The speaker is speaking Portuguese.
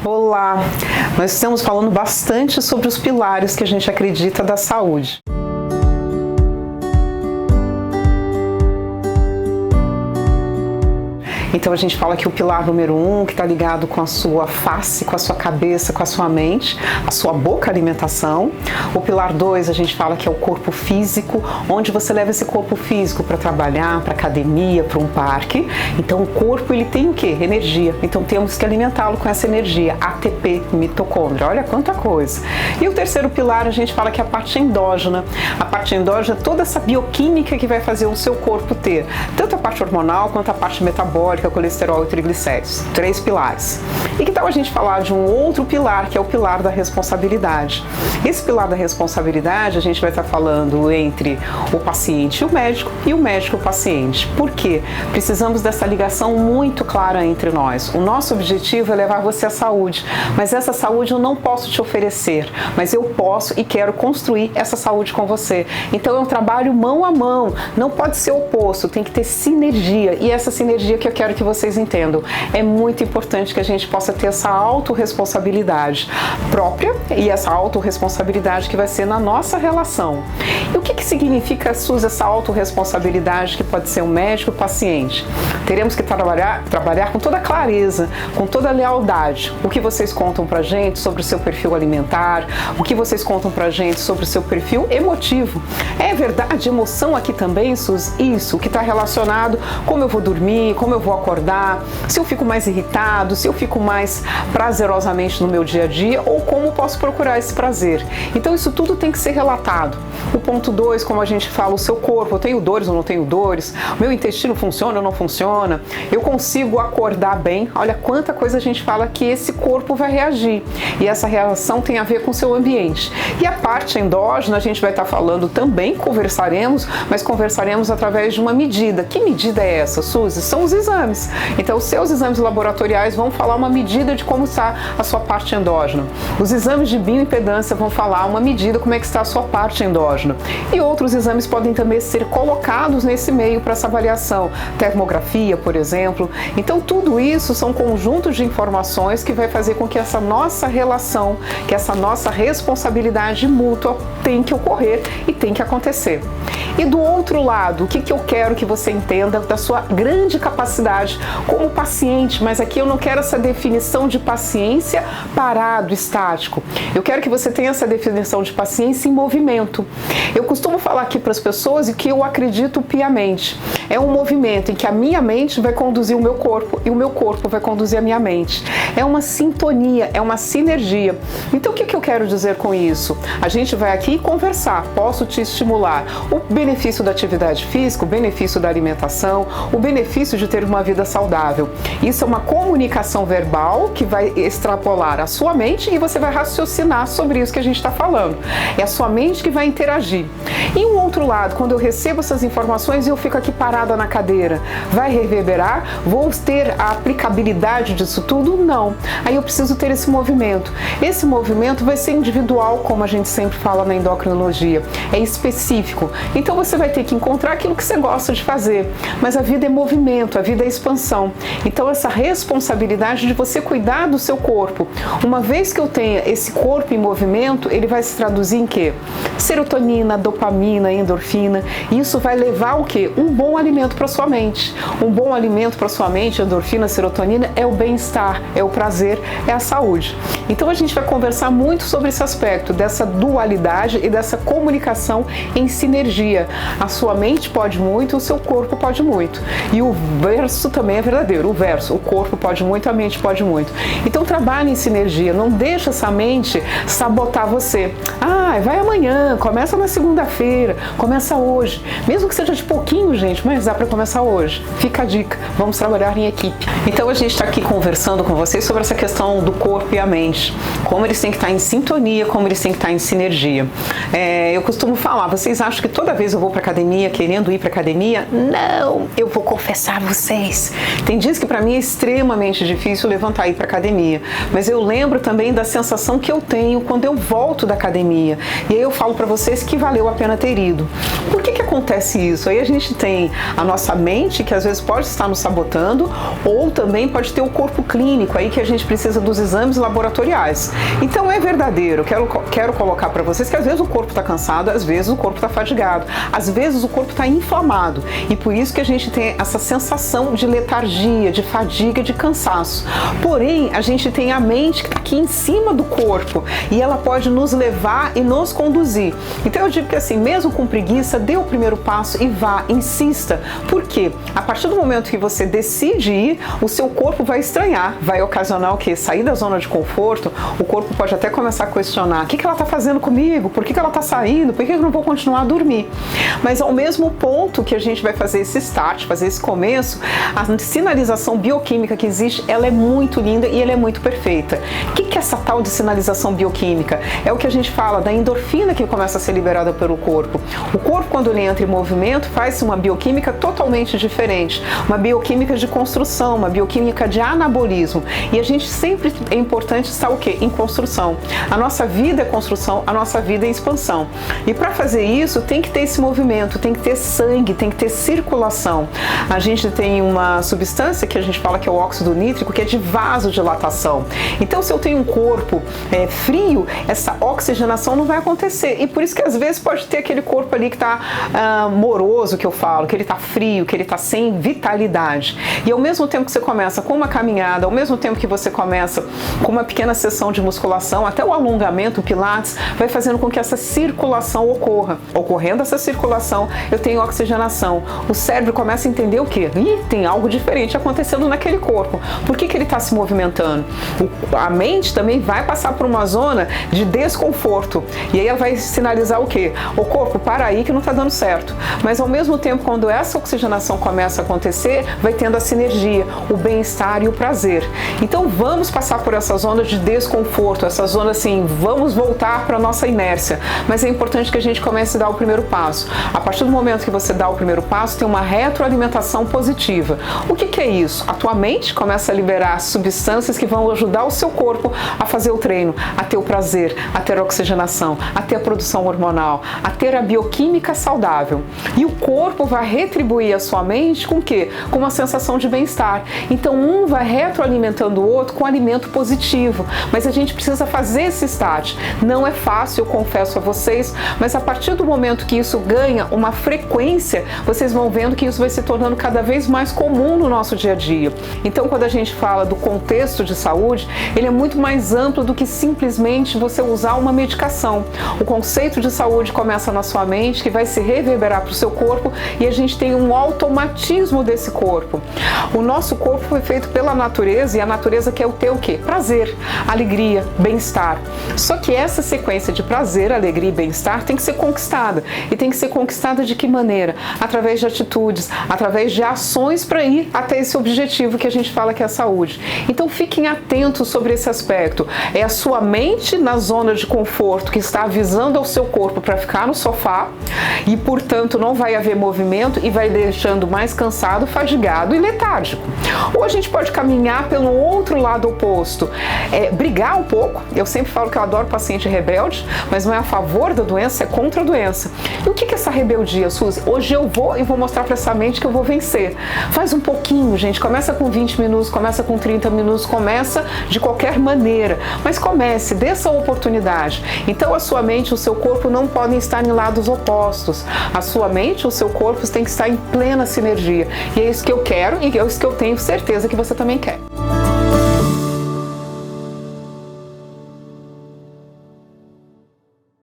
Olá! Nós estamos falando bastante sobre os pilares que a gente acredita da saúde. Então a gente fala que o pilar número 1, que está ligado com a sua face, com a sua cabeça, com a sua mente, a sua boca, a alimentação. O pilar 2, a gente fala que é o corpo físico, onde você leva esse corpo físico para trabalhar, para academia, para um parque. Então o corpo, ele tem o quê? Energia. Então temos que alimentá-lo com essa energia, ATP, mitocôndria. Olha quanta coisa. E o terceiro pilar, a gente fala que é a parte endógena. A parte endógena é toda essa bioquímica que vai fazer o seu corpo ter, tanto a parte hormonal quanto a parte metabólica, colesterol e triglicéridos. 3 pilares. E que tal a gente falar de um outro pilar, que é o pilar da responsabilidade? Esse pilar da responsabilidade, a gente vai estar falando entre o paciente e o médico e o paciente. Por quê? Precisamos dessa ligação muito clara entre nós. O nosso objetivo é levar você à saúde, mas essa saúde eu não posso te oferecer, mas eu posso e quero construir essa saúde com você. Então é um trabalho mão a mão, não pode ser oposto, tem que ter sinergia, e essa sinergia que eu quero que vocês entendam. É muito importante que a gente possa ter essa autorresponsabilidade própria e essa autorresponsabilidade que vai ser na nossa relação. E o que significa, Suzy, essa autorresponsabilidade que pode ser um médico e paciente? Teremos que trabalhar com toda clareza, com toda lealdade. O que vocês contam pra gente sobre o seu perfil alimentar, o que vocês contam pra gente sobre o seu perfil emotivo. É verdade, emoção aqui também, Suzy? Isso, que está relacionado como eu vou dormir, como eu vou acordar, se eu fico mais irritado, se eu fico mais prazerosamente no meu dia a dia, ou como posso procurar esse prazer. Então isso tudo tem que ser relatado. O ponto 2, como a gente fala, o seu corpo, eu tenho dores ou não tenho dores, o meu intestino funciona ou não funciona, eu consigo acordar bem. Olha quanta coisa a gente fala que esse corpo vai reagir, e essa reação tem a ver com o seu ambiente. E a parte endógena a gente vai estar falando também, conversaremos, mas conversaremos através de uma medida. Que medida é essa, Suzy? São os exames. Então os seus exames laboratoriais vão falar uma medida de como está a sua parte endógena. Os exames de bioimpedância vão falar uma medida como é que está a sua parte endógena. E outros exames podem também ser colocados nesse meio para essa avaliação. Termografia, por exemplo. Então tudo isso são conjuntos de informações que vai fazer com que essa nossa relação, que essa nossa responsabilidade mútua tem que ocorrer e tem que acontecer. E do outro lado, o que eu quero que você entenda da sua grande capacidade como paciente, mas aqui eu não quero essa definição de paciência parado, estático. Eu quero que você tenha essa definição de paciência em movimento. Eu costumo falar aqui para as pessoas e que eu acredito piamente. É um movimento em que a minha mente vai conduzir o meu corpo e o meu corpo vai conduzir a minha mente. É uma sintonia, é uma sinergia. Então o que eu quero dizer com isso? A gente vai aqui conversar, posso te estimular. O benefício da atividade física, o benefício da alimentação, o benefício de ter uma vida saudável. Isso é uma comunicação verbal que vai extrapolar a sua mente e você vai raciocinar sobre isso que a gente está falando. É a sua mente que vai interagir. E um outro lado, quando eu recebo essas informações e eu fico aqui parada na cadeira, vai reverberar? Vou ter a aplicabilidade disso tudo? Não. Aí eu preciso ter esse movimento. Esse movimento vai ser individual, como a gente sempre fala na endocrinologia. É específico. Então você vai ter que encontrar aquilo que você gosta de fazer. Mas a vida é movimento, a vida é expansão. Então essa responsabilidade de você cuidar do seu corpo. Uma vez que eu tenha esse corpo em movimento, ele vai se traduzir em quê? Serotonina, dopamina, endorfina. E isso vai levar o quê? Um bom alimento para sua mente. Um bom alimento para sua mente, endorfina, serotonina, é o bem-estar, é o prazer, é a saúde. Então a gente vai conversar muito sobre esse aspecto, dessa dualidade e dessa comunicação em sinergia. A sua mente pode muito, o seu corpo pode muito. E o verso também é verdadeiro, o verso, o corpo pode muito, a mente pode muito. Então trabalhe em sinergia, não deixa essa mente sabotar você. Vai amanhã, começa na segunda-feira, começa hoje. Mesmo que seja de pouquinho, gente, mas dá para começar hoje. Fica a dica, vamos trabalhar em equipe. Então a gente está aqui conversando com vocês sobre essa questão do corpo e a mente. Como eles têm que estar em sintonia, como eles têm que estar em sinergia. Eu costumo falar, vocês acham que toda vez eu vou para academia querendo ir para academia? Não, eu vou confessar a vocês. demais. Tem dias que para mim é extremamente difícil levantar e ir para academia, mas eu lembro também da sensação que eu tenho quando eu volto da academia. E aí eu falo para vocês que valeu a pena ter ido. Por que acontece isso? Aí a gente tem a nossa mente, que às vezes pode estar nos sabotando, ou também pode ter o corpo clínico aí que a gente precisa dos exames laboratoriais. Então é verdadeiro, quero colocar para vocês que às vezes o corpo está cansado, às vezes o corpo está fadigado, às vezes o corpo está inflamado, e por isso que a gente tem essa sensação de letargia, de fadiga, de cansaço. Porém, a gente tem a mente que está aqui em cima do corpo e ela pode nos levar e nos conduzir. Então eu digo que assim, mesmo com preguiça, dê o primeiro passo e vá, insista. Por quê? A partir do momento que você decide ir, o seu corpo vai estranhar, vai ocasionar o quê? Sair da zona de conforto, o corpo pode até começar a questionar: o que ela está fazendo comigo? Por que ela está saindo? Por que eu não vou continuar a dormir? Mas ao mesmo ponto que a gente vai fazer esse start, fazer esse começo, a sinalização bioquímica que existe, ela é muito linda e ela é muito perfeita. O que é essa tal de sinalização bioquímica? É o que a gente fala da endorfina que começa a ser liberada pelo corpo. O corpo, quando ele entra em movimento, faz uma bioquímica totalmente diferente, uma bioquímica de construção, uma bioquímica de anabolismo. E a gente sempre é importante estar o quê? Em construção. A nossa vida é construção, a nossa vida é expansão. E para fazer isso, tem que ter esse movimento, tem que ter sangue, tem que ter circulação. A gente tem uma substância que a gente fala que é o óxido nítrico, que é de vasodilatação. Então, se eu tenho um corpo frio, essa oxigenação não vai acontecer. E por isso que às vezes pode ter aquele corpo ali que está moroso, que eu falo, que ele está frio, que ele está sem vitalidade. E ao mesmo tempo que você começa com uma caminhada, ao mesmo tempo que você começa com uma pequena sessão de musculação, até o alongamento, o pilates, vai fazendo com que essa circulação ocorra. Ocorrendo essa circulação, eu tenho oxigenação. O cérebro começa a entender o quê? Tem algo diferente acontecendo naquele corpo. Por que ele está se movimentando? A mente também vai passar por uma zona de desconforto. E aí ela vai sinalizar o quê? O corpo, para aí que não está dando certo. Mas ao mesmo tempo, quando essa oxigenação começa a acontecer, vai tendo a sinergia, o bem-estar e o prazer. Então vamos passar por essa zona de desconforto, essa zona assim, vamos voltar para a nossa inércia. Mas é importante que a gente comece a dar o primeiro passo. A partir do momento que você dá o primeiro passo, tem uma retroalimentação positiva. O que é isso? A tua mente começa a liberar substâncias que vão ajudar o seu corpo a fazer o treino, a ter o prazer, a ter a oxigenação, a ter a produção hormonal, a ter a bioquímica saudável. E o corpo vai retribuir a sua mente com o quê? Com uma sensação de bem-estar. Então um vai retroalimentando o outro com alimento positivo. Mas a gente precisa fazer esse start. Não é fácil, eu confesso a vocês, mas a partir do momento que isso ganha uma frequência, vocês vão vendo que isso vai se tornando cada vez mais comum no nosso dia a dia. Então, quando a gente fala do contexto de saúde, ele é muito mais amplo do que simplesmente você usar uma medicação. O conceito de saúde começa na sua mente, que vai se reverberar para o seu corpo, e a gente tem um automatismo desse corpo. O nosso corpo foi feito pela natureza, e a natureza quer ter o quê? Prazer, alegria, bem-estar. Só que essa sequência de prazer, alegria e bem-estar tem que ser conquistada. E tem que ser conquistada de que maneira? Através de atitudes, através de ações para ir até esse objetivo que a gente fala que é a saúde. Então fiquem atentos sobre esse aspecto. É a sua mente na zona de conforto que está avisando ao seu corpo para ficar no sofá e, portanto, não vai haver movimento e vai deixando mais cansado, fadigado e letárgico. Ou a gente pode caminhar pelo outro lado oposto, brigar um pouco. Eu sempre falo que eu adoro paciente rebelde, mas não é a favor da doença, é contra a doença. E o que é essa rebeldia, Suzy? Hoje eu vou e vou mostrar para essa mente que eu vou vencer. Faz um pouquinho, gente. Começa com 20 minutos, começa com 30 minutos, começa de qualquer maneira. Mas comece, dê essa oportunidade. Então a sua mente e o seu corpo não podem estar em lados opostos. A sua mente e o seu corpo têm que estar em plena sinergia. E é isso que eu quero e é isso que eu tenho certeza que você também quer.